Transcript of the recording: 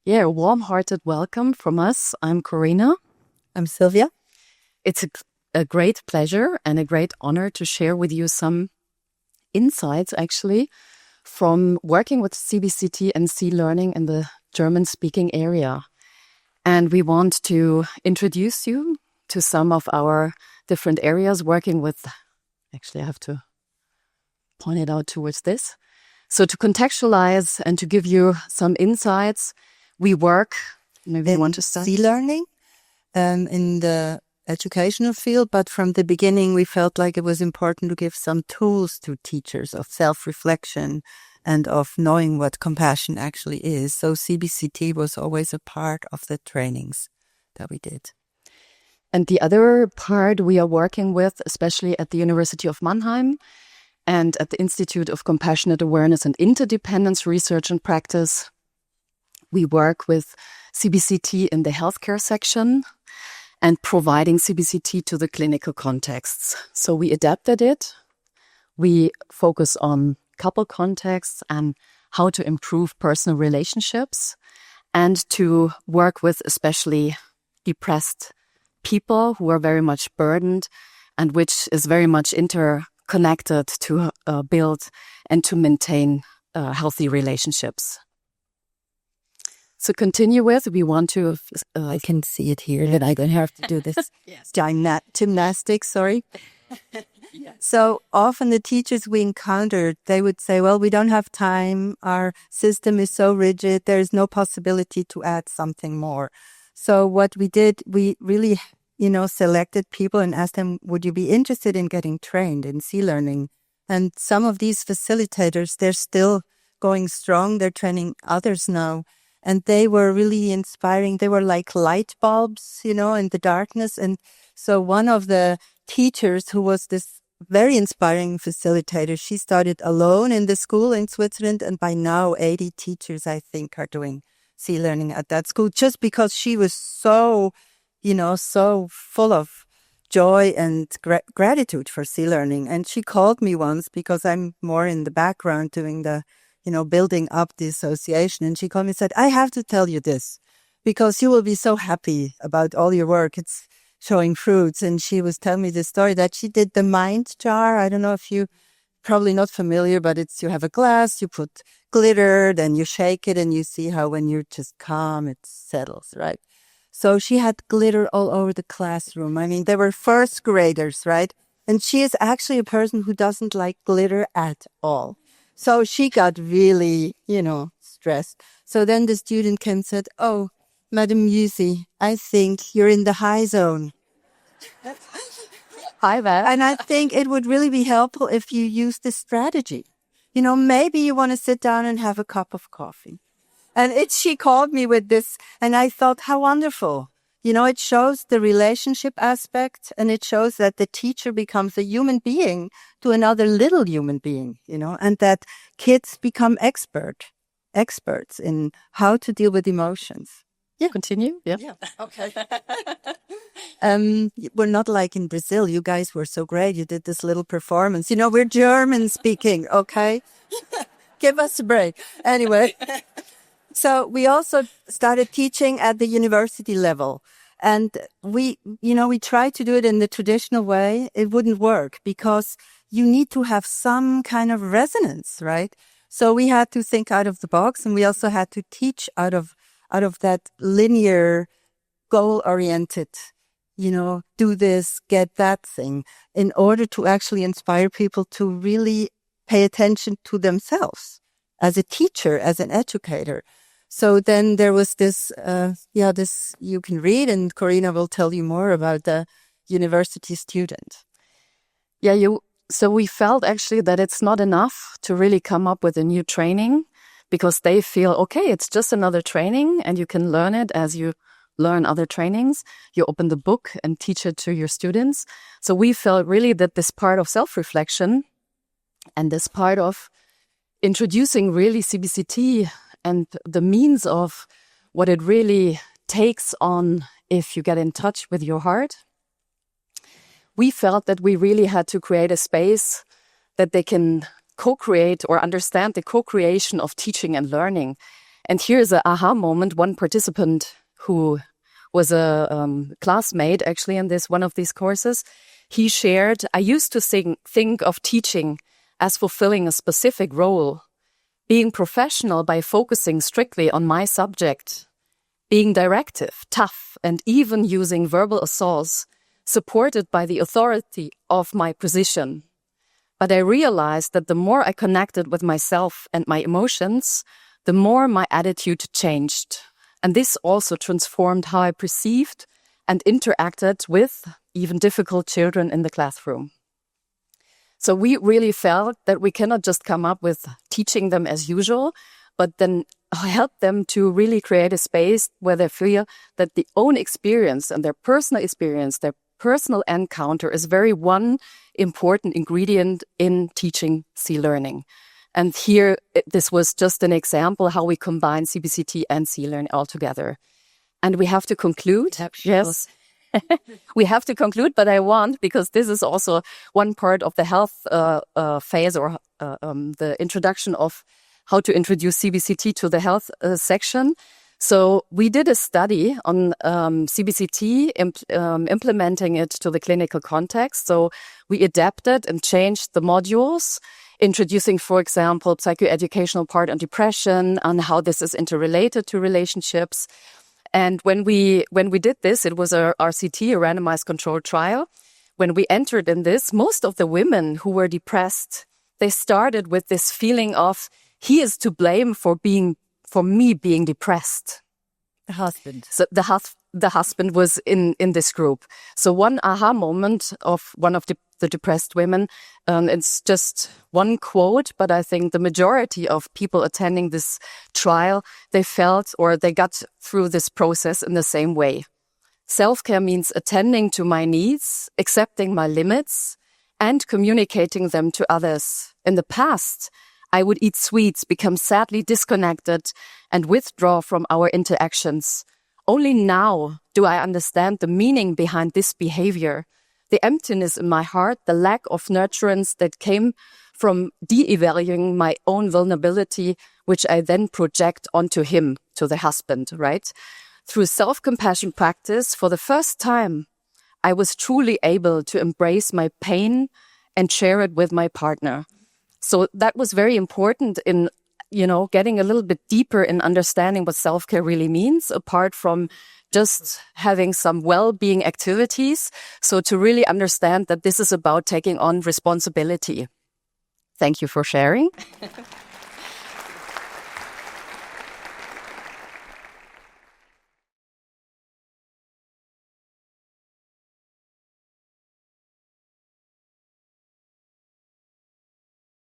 Yeah, a warm-hearted welcome from us. I'm Corina. I'm Silvia. It's a great pleasure and a great honor to share with you some insights, actually, from working with CBCT and C-learning in the German-speaking area. And we want to introduce you to some of our different areas working with, actually I have to point it out towards this. So to contextualize and to give you some insights, we work, maybe you want to start? C-learning in the educational field, but from the beginning we felt like it was important to give some tools to teachers of self-reflection and of knowing what compassion actually is. So CBCT was always a part of the trainings that we did. And the other part we are working with, especially at the University of Mannheim and at the Institute of Compassionate Awareness and Interdependence Research and Practice, we work with CBCT in the healthcare section and providing CBCT to the clinical contexts. So we adapted it. We focus on couple contexts and how to improve personal relationships and to work with especially depressed people who are very much burdened and which is very much interconnected to build and to maintain healthy relationships. So continue with, we want to... I can see it here that I don't have to do this gymnastics, sorry. Yes. So often the teachers we encountered, they would say, well, we don't have time. Our system is so rigid. There is no possibility to add something more. So what we did, we really, selected people and asked them, would you be interested in getting trained in C-learning? And some of these facilitators, they're still going strong. They're training others now. And they were really inspiring. They were like light bulbs, in the darkness. And so one of the teachers who was this very inspiring facilitator, she started alone in the school in Switzerland. And by now, 80 teachers, I think, are doing C-learning at that school just because she was so, so full of joy and gratitude for C-learning. And she called me once because I'm more in the background doing the building up the association. And she called me and said, I have to tell you this because you will be so happy about all your work. It's showing fruits. And she was telling me the story that she did the mind jar. I don't know if you probably not familiar, but you have a glass, you put glitter, then you shake it and you see how when you're just calm, it settles, right? So she had glitter all over the classroom. I mean, they were first graders, right? And she is actually a person who doesn't like glitter at all. So she got really, stressed. So then the student came and said, oh, Madam Yusi, I think you're in the high zone. Hi there. And I think it would really be helpful if you use this strategy. Maybe you want to sit down and have a cup of coffee. And she called me with this, and I thought, how wonderful. It shows the relationship aspect, and it shows that the teacher becomes a human being to another little human being, and that kids become experts in how to deal with emotions. Yeah, continue. Yeah. Okay. We're not like in Brazil. You guys were so great. You did this little performance. We're German speaking, okay? Give us a break. Anyway. So we also started teaching at the university level. And we tried to do it in the traditional way. It wouldn't work because you need to have some kind of resonance, right? So we had to think out of the box, and we also had to teach out of that linear, goal-oriented, do this, get that thing, in order to actually inspire people to really pay attention to themselves as a teacher, as an educator. So then there was this you can read, and Corina will tell you more about the university student. Yeah, so we felt actually that it's not enough to really come up with a new training because they feel, okay, it's just another training and you can learn it as you learn other trainings. You open the book and teach it to your students. So we felt really that this part of self-reflection and this part of introducing really CBCT and the means of what it really takes on if you get in touch with your heart, we felt that we really had to create a space that they can co-create or understand the co-creation of teaching and learning. And here's an aha moment. One participant who was a classmate actually in one of these courses, he shared, I used to think of teaching as fulfilling a specific role, being professional by focusing strictly on my subject, being directive, tough, and even using verbal assaults, supported by the authority of my position. But I realized that the more I connected with myself and my emotions, the more my attitude changed. And this also transformed how I perceived and interacted with even difficult children in the classroom. So we really felt that we cannot just come up with teaching them as usual, but then help them to really create a space where they feel that the own experience and their personal experience, their personal encounter is very one important ingredient in teaching C-learning. And here, this was just an example how we combine CBCT and C-learning all together. And we have to conclude. Yes. We have to conclude, but I want, because this is also one part of the health phase or the introduction of how to introduce CBCT to the health section. So we did a study on CBCT, implementing it to the clinical context. So we adapted and changed the modules, introducing, for example, psychoeducational part on depression and how this is interrelated to relationships. And when we did this, it was a RCT, a randomized controlled trial. When we entered in this, most of the women who were depressed, they started with this feeling of, he is to blame for me being depressed. The husband. So the husband was in this group. So one aha moment of one of the depressed women, it's just one quote, but I think the majority of people attending this trial, they felt or they got through this process in the same way. Self-care means attending to my needs, accepting my limits, and communicating them to others. In the past, I would eat sweets, become sadly disconnected, and withdraw from our interactions. Only now do I understand the meaning behind this behavior, the emptiness in my heart, the lack of nurturance that came from de-evaluating my own vulnerability, which I then project onto him, to the husband, right? Through self-compassion practice, for the first time, I was truly able to embrace my pain and share it with my partner. So that was very important in, getting a little bit deeper in understanding what self-care really means, apart from just having some well-being activities. So to really understand that this is about taking on responsibility. Thank you for sharing.